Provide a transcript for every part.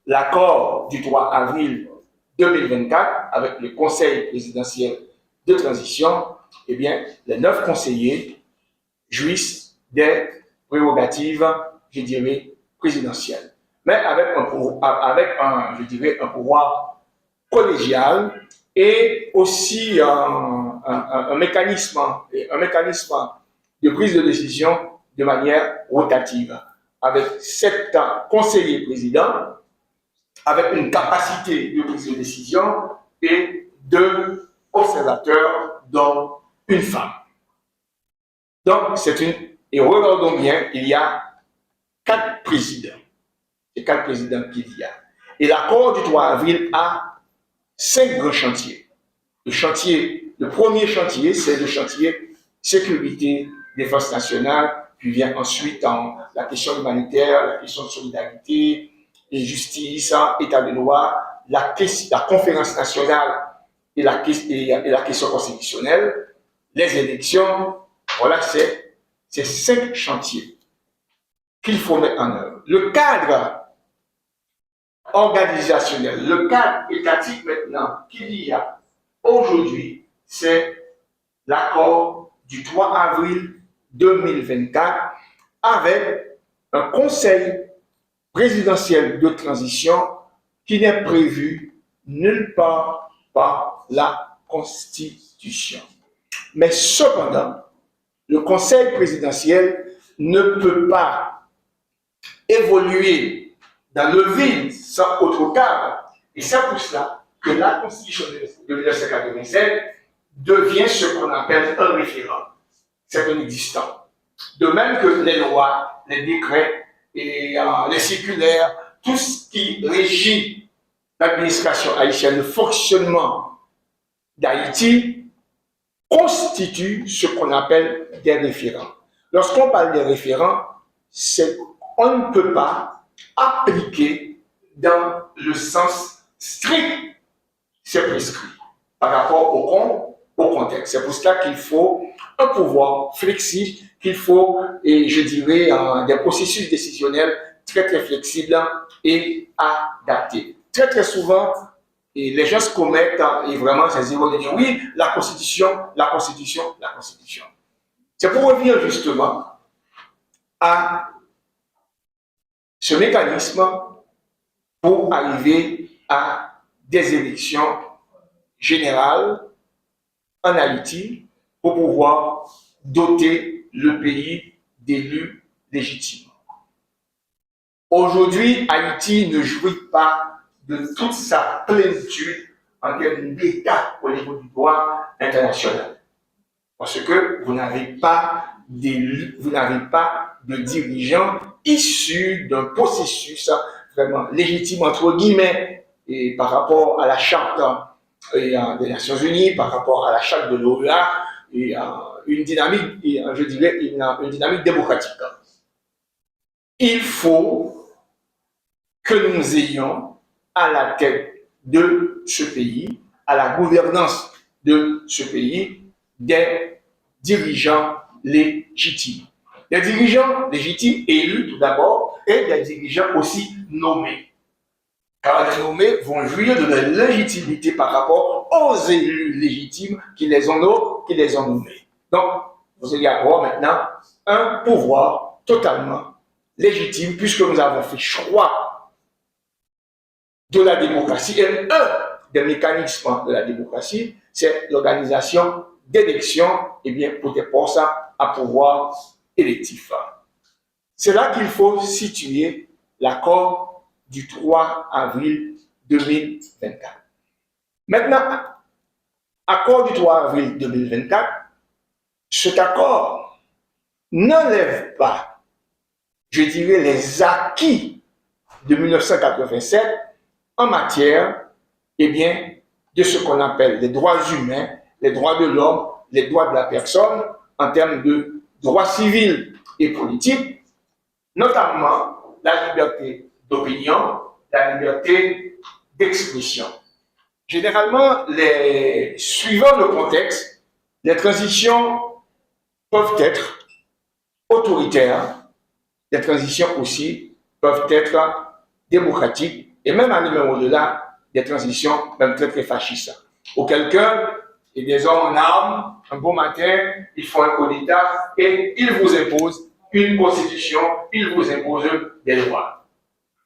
l'accord du 3 avril 2024 avec le Conseil présidentiel de transition, eh bien, les 9 conseillers jouissent des prérogatives, je dirais, présidentielles. Mais avec je dirais, un pouvoir collégial et aussi un mécanisme de prise de décision de manière rotative, avec 7 conseillers présidents, avec une capacité de prise de décision et 2 observateurs, dont une femme. Donc, et regardons bien, il y a 4 présidents. C'est 4 présidents qu'il y a. Et l'accord du 3 avril a 5 grands chantiers. Le premier chantier, c'est le chantier sécurité, défense nationale, puis vient ensuite la question humanitaire, la question de solidarité, et justice, état de droit, la conférence nationale et la question constitutionnelle, les élections. Voilà, c'est 5 chantiers qu'il faut mettre en œuvre. Le cadre organisationnel, le cadre étatique maintenant qu'il y a aujourd'hui, c'est l'accord du 3 avril 2024 avec un conseil présidentiel de transition qui n'est prévu nulle part par la Constitution. Mais cependant, le conseil présidentiel ne peut pas évoluer dans le vide sans autre cadre. Et c'est pour cela que la Constitution de 1987 devient ce qu'on appelle un référent. C'est un existant. De même que les lois, les décrets et les circulaires, tout ce qui régit l'administration haïtienne, le fonctionnement d'Haïti, constitue ce qu'on appelle des référents. Lorsqu'on parle des référents, c'est qu'on ne peut pas appliquer dans le sens strict, c'est prescrit par rapport au contexte. C'est pour cela qu'il faut un pouvoir flexible, qu'il faut, et je dirais, des processus décisionnels très très flexibles et adaptés. Très très souvent, et les gens se commettent et vraiment ces erreurs de dire oui, la Constitution. C'est pour revenir justement à ce mécanisme pour arriver à des élections générales en Haïti pour pouvoir doter le pays d'élus légitimes. Aujourd'hui, Haïti ne jouit pas de toute sa plénitude en termes d'État au niveau du droit international. Parce que vous n'avez pas de dirigeants issus d'un processus vraiment légitime, entre guillemets, et par rapport à la charte des Nations Unies, par rapport à la charte de l'OEA, et une dynamique, je dirais, une dynamique démocratique. Il faut que nous ayons à la tête de ce pays, à la gouvernance de ce pays, des dirigeants légitimes. Des dirigeants légitimes élus tout d'abord et des dirigeants aussi nommés. Car les nommés vont jouir de la légitimité par rapport aux élus légitimes qui les ont nommés. Donc, vous allez avoir maintenant un pouvoir totalement légitime puisque nous avons fait choix de la démocratie. Et un des mécanismes de la démocratie, c'est l'organisation d'élections pour des postes à pouvoir électif. C'est là qu'il faut situer l'accord du 3 avril 2024. Maintenant, accord du 3 avril 2024, cet accord n'enlève pas, je dirais, les acquis de 1987 en matière, de ce qu'on appelle les droits humains, les droits de l'homme, les droits de la personne, en termes de droits civils et politiques, notamment la liberté d'opinion, la liberté d'expression. Généralement, suivant le contexte, les transitions peuvent être autoritaires, les transitions aussi peuvent être démocratiques et même aller même au-delà des transitions, même très très fascistes. Auquel cas, il y a des hommes en armes, un beau matin, ils font un coup d'État et ils vous imposent une constitution, ils vous imposent des lois.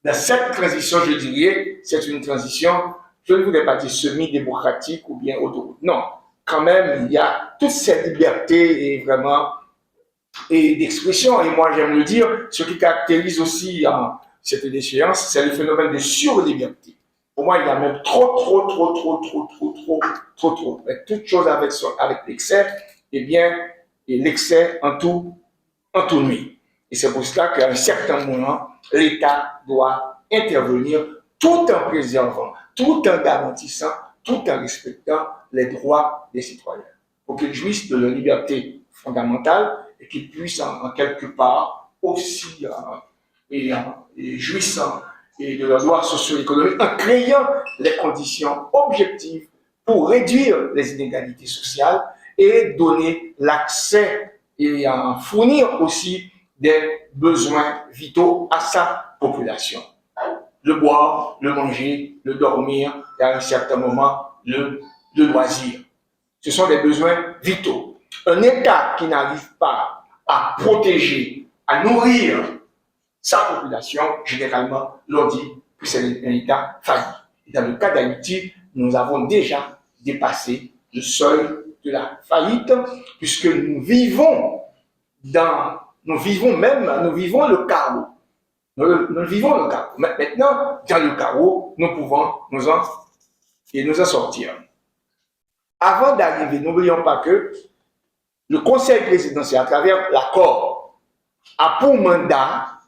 Dans cette transition, je dirais, c'est une transition, je ne voudrais pas dire semi-démocratique ou bien autoroute. Non, quand même, il y a toute cette liberté et vraiment et d'expression. Et moi, j'aime le dire, ce qui caractérise aussi cette déchéance, c'est le phénomène de surliberté. Pour moi, il y a même trop. Mais toute chose avec l'excès, eh bien, et l'excès en tout nuit. Et c'est pour cela qu'à un certain moment, l'État doit intervenir tout en préservant, tout en garantissant, tout en respectant les droits des citoyens, pour qu'ils jouissent de leur liberté fondamentale et qu'ils puissent en quelque part aussi jouissant et de leurs droits socio-économiques en créant les conditions objectives pour réduire les inégalités sociales et donner l'accès et fournir aussi des besoins vitaux à sa population. Le boire, le manger, le dormir et à un certain moment le loisir. Ce sont des besoins vitaux. Un État qui n'arrive pas à protéger, à nourrir sa population, généralement, l'on dit que c'est un État failli. Et dans le cas d'Haïti, nous avons déjà dépassé le seuil de la faillite, puisque nous vivons le chaos. Nous vivons le chaos. Maintenant, dans le chaos, nous pouvons nous en sortir. Avant d'arriver, n'oublions pas que le Conseil présidentiel, à travers l'accord, a pour mandat,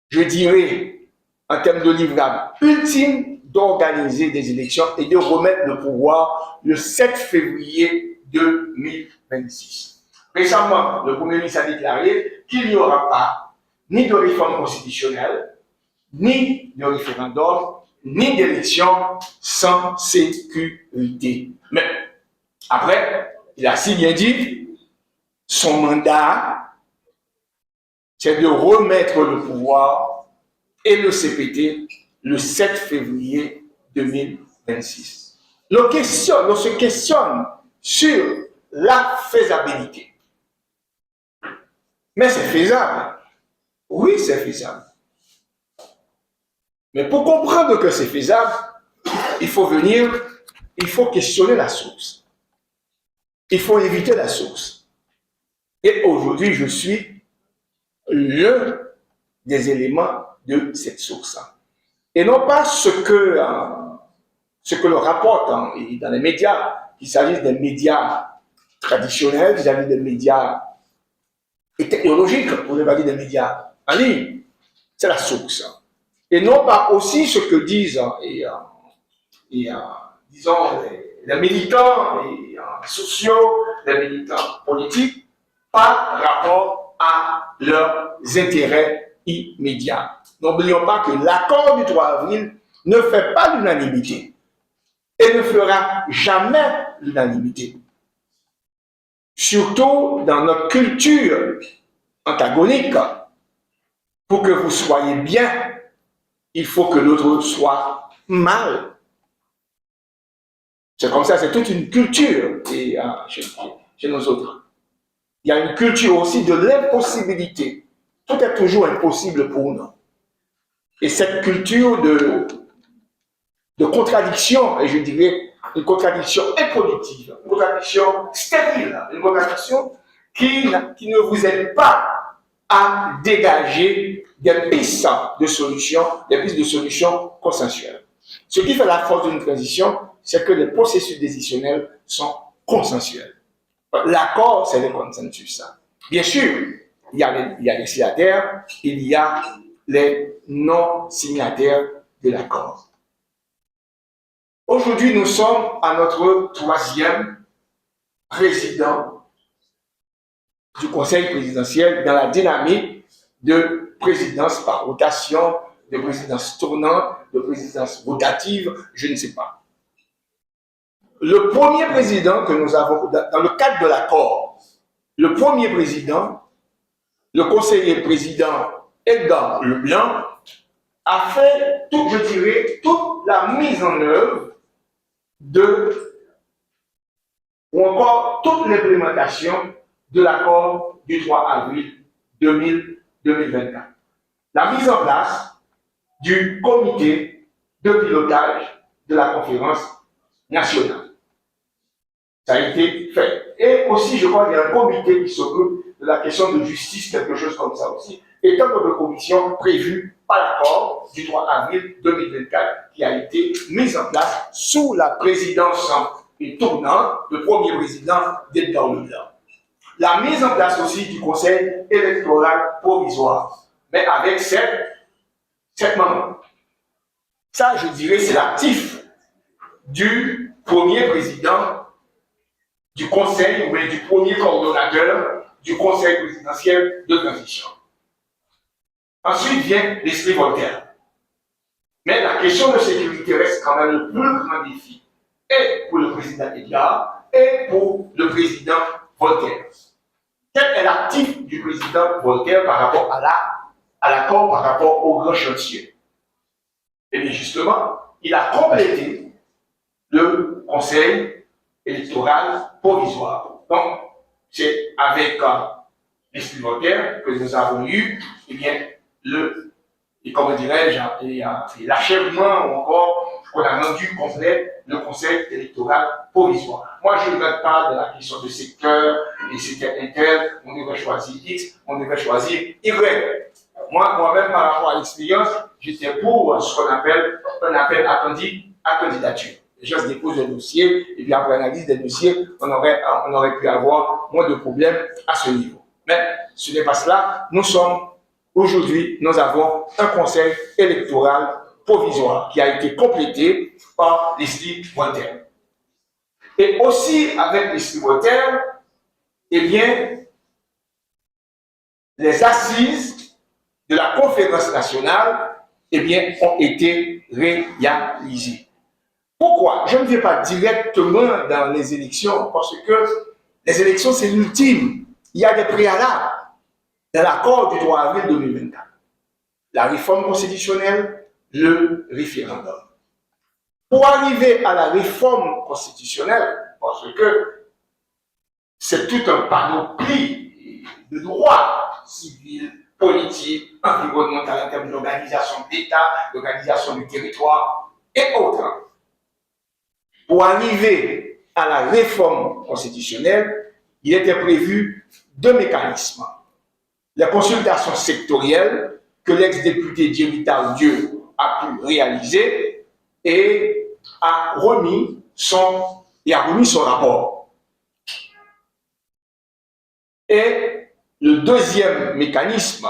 je dirais, en termes de livrable ultime, d'organiser des élections et de remettre le pouvoir le 7 février 2026. Récemment, le Premier ministre a déclaré qu'il n'y aura pas ni de réforme constitutionnelle, ni de référendum, ni d'élection sans sécurité. Mais après, il a si bien dit, son mandat, c'est de remettre le pouvoir et le CPT le 7 février 2026. On se questionne sur la faisabilité. Mais c'est faisable. Oui, c'est faisable. Mais pour comprendre que c'est faisable, il faut questionner la source. Il faut éviter la source. Et aujourd'hui, je suis l'un des éléments de cette source. Et non pas ce que l'on rapporte dans les médias, qu'il s'agisse des médias traditionnels, qu'il s'agisse des médias technologiques, pour ne pas dire des médias en ligne. C'est la source. Et non pas aussi ce que disent disons, les militants sociaux, les militants politiques, par rapport à leurs intérêts immédiats. N'oublions pas que l'accord du 3 avril ne fait pas l'unanimité et ne fera jamais l'unanimité. Surtout dans notre culture antagonique, pour que vous soyez bien, il faut que l'autre soit mal. C'est comme ça, c'est toute une culture chez nous autres. Il y a une culture aussi de l'impossibilité. Tout est toujours impossible pour nous. Et cette culture de contradiction, et je dirais une contradiction improductive, une contradiction stérile, une contradiction qui ne vous aide pas à dégager des pistes de solutions consensuelles. Ce qui fait la force d'une transition, c'est que les processus décisionnels sont consensuels. L'accord, c'est le consensus. Bien sûr, il y a les signataires, il y a les non-signataires de l'accord. Aujourd'hui, nous sommes à notre 3e président du Conseil présidentiel dans la dynamique de présidence par rotation, de présidence tournante, de présidence rotative, je ne sais pas. Le premier président que nous avons, dans le cadre de l'accord, le premier président, le conseiller président Edgar Leblanc, a fait, je dirais, toute la mise en œuvre ou encore toute l'implémentation de l'accord du 3 avril 2024. La mise en place du comité de pilotage de la conférence nationale. Ça a été fait. Et aussi, je crois qu'il y a un comité qui s'occupe de la question de justice, quelque chose comme ça aussi, et tant de commission prévue par l'accord du 3 avril 2024 qui a été mise en place sous la présidence et tournant, le premier président d'Edgar Leblanc. La mise en place aussi du conseil électoral provisoire, mais avec 7 membres. Ça, je dirais, c'est l'actif du premier président du conseil, ou du premier coordonnateur du conseil présidentiel de transition. Ensuite vient l'esprit Voltaire. Mais la question de sécurité reste quand même le plus grand défi, et pour le président Edgar, et pour le président Voltaire. Quel est l'actif du président Voltaire par rapport à l'accord, par rapport au grand chantier? Et bien justement, il a complété le conseil électoral provisoire. Donc, c'est avec l'esprit Voltaire que nous avons eu, eh bien, comment dirais-je, l'achèvement ou encore qu'on a rendu complet le conseil électoral provisoire. Moi, je ne regarde pas de la question de secteur, et secteur inter, on devrait choisir X, on devrait choisir Y. Moi-même, par rapport à l'expérience, j'étais pour ce qu'on appelle un appel à candidature. Les gens se déposent un dossier, et puis après l'analyse des dossiers, on aurait pu avoir moins de problèmes à ce niveau. Mais ce n'est pas cela. Aujourd'hui, nous avons un conseil électoral provisoire qui a été complété par l'esprit Voltaire. Et aussi, avec l'esprit Voltaire, eh bien, les assises de la conférence nationale, eh bien, ont été réalisées. Pourquoi? Je ne vais pas directement dans les élections, parce que les élections, c'est l'ultime. Il y a des préalables dans l'accord du 3 avril 2024. La réforme constitutionnelle, le référendum. Pour arriver à la réforme constitutionnelle, parce que c'est tout un panoplie de droits civils, politiques, environnementaux, en termes d'organisation d'État, d'organisation du territoire et autres. Pour arriver à la réforme constitutionnelle, il était prévu 2 mécanismes. La consultation sectorielle que l'ex-député Thierry Tardieu a pu réaliser et a remis son rapport. Et le deuxième mécanisme,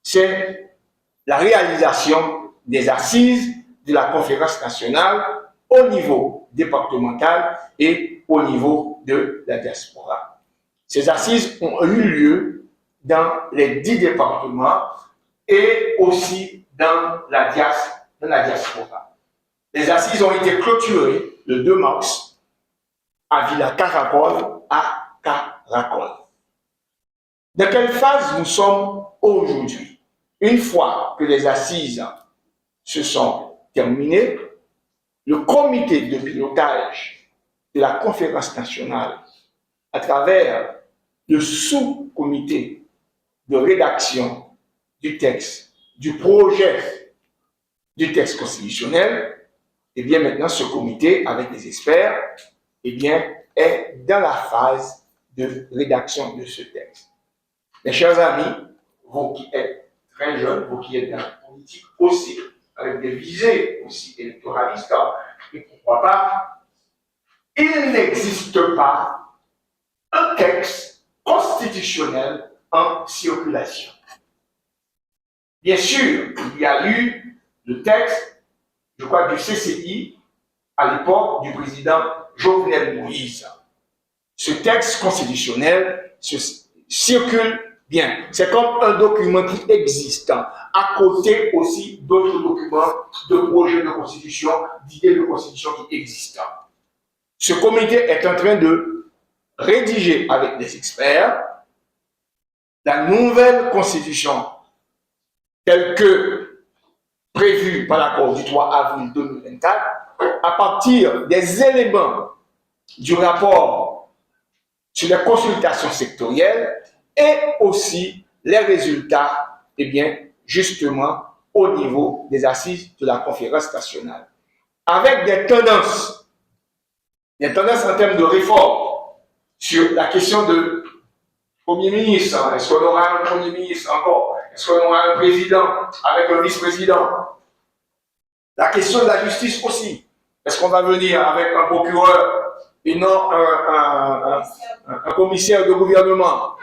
c'est la réalisation des assises de la conférence nationale au niveau départemental et au niveau de la diaspora. Ces assises ont eu lieu dans les 10 départements et aussi dans la diaspora. Les assises ont été clôturées le 2 mars à Villa Caracol, à Caracol. Dans quelle phase nous sommes aujourd'hui? Une fois que les assises se sont terminées, le comité de pilotage de la conférence nationale, à travers le sous-comité de rédaction du texte, du projet du texte constitutionnel, et bien maintenant ce comité, avec les experts, et bien, est dans la phase de rédaction de ce texte. Mes chers amis, vous qui êtes très jeunes, vous qui êtes dans la politique aussi, avec des visées aussi électoralistes, et pourquoi pas, il n'existe pas un texte constitutionnel en circulation. Bien sûr, il y a eu le texte, je crois, du CCI à l'époque du président Jovenel Moïse. Ce texte constitutionnel circule bien. C'est comme un document qui existe, à côté aussi d'autres documents de projets de constitution, d'idées de constitution qui existent. Ce comité est en train de rédiger avec des experts la nouvelle constitution telle que prévu par l'accord du 3 avril 2024, à partir des éléments du rapport sur les consultations sectorielles et aussi les résultats, eh bien, justement, au niveau des assises de la conférence nationale. Avec des tendances en termes de réforme sur la question de Premier ministre. Est-ce qu'on aura un Premier ministre encore? Est-ce qu'on aura un président avec un vice-président? La question de la justice aussi. Est-ce qu'on va venir avec un procureur et non un commissaire de gouvernement?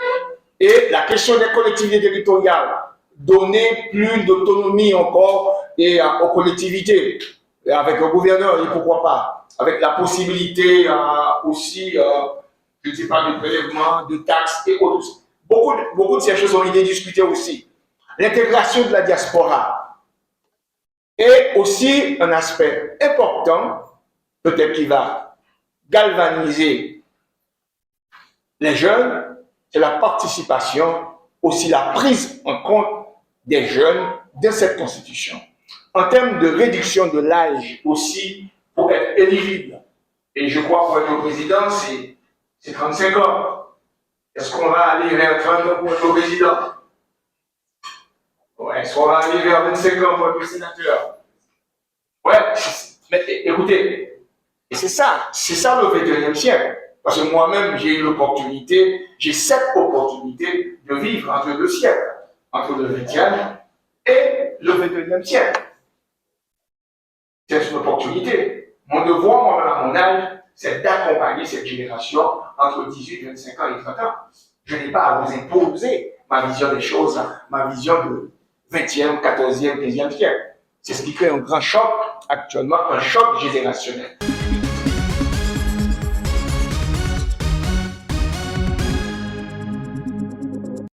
Et la question des collectivités territoriales. Donner plus d'autonomie encore aux collectivités. Et avec le gouverneur, et pourquoi pas. Avec la possibilité aussi, je ne sais pas, de prélèvements, de taxes et autres. Beaucoup de ces choses ont été discutées aussi. L'intégration de la diaspora est aussi un aspect important, peut-être qui va galvaniser les jeunes, c'est la participation, aussi la prise en compte des jeunes dans cette constitution. En termes de réduction de l'âge aussi pour être éligible, et je crois pour être président, c'est 35 ans. Est-ce qu'on va aller vers 30 ans pour être président? Ouais, est-ce qu'on va aller vers 25 ans pour être sénateur? Ouais, mais écoutez, et c'est ça le 21e siècle. Parce que moi-même, j'ai eu l'opportunité, j'ai cette opportunité de vivre entre deux siècles, entre le 20e et le 21e siècle. C'est une opportunité. Mon devoir, moi, à mon âge, c'est d'accompagner cette génération entre 18, 25 ans et 30 ans. Je n'ai pas à vous imposer ma vision des choses, ma vision de 20e, 14e, 15e siècle. C'est ce qui crée un grand choc actuellement, un choc générationnel.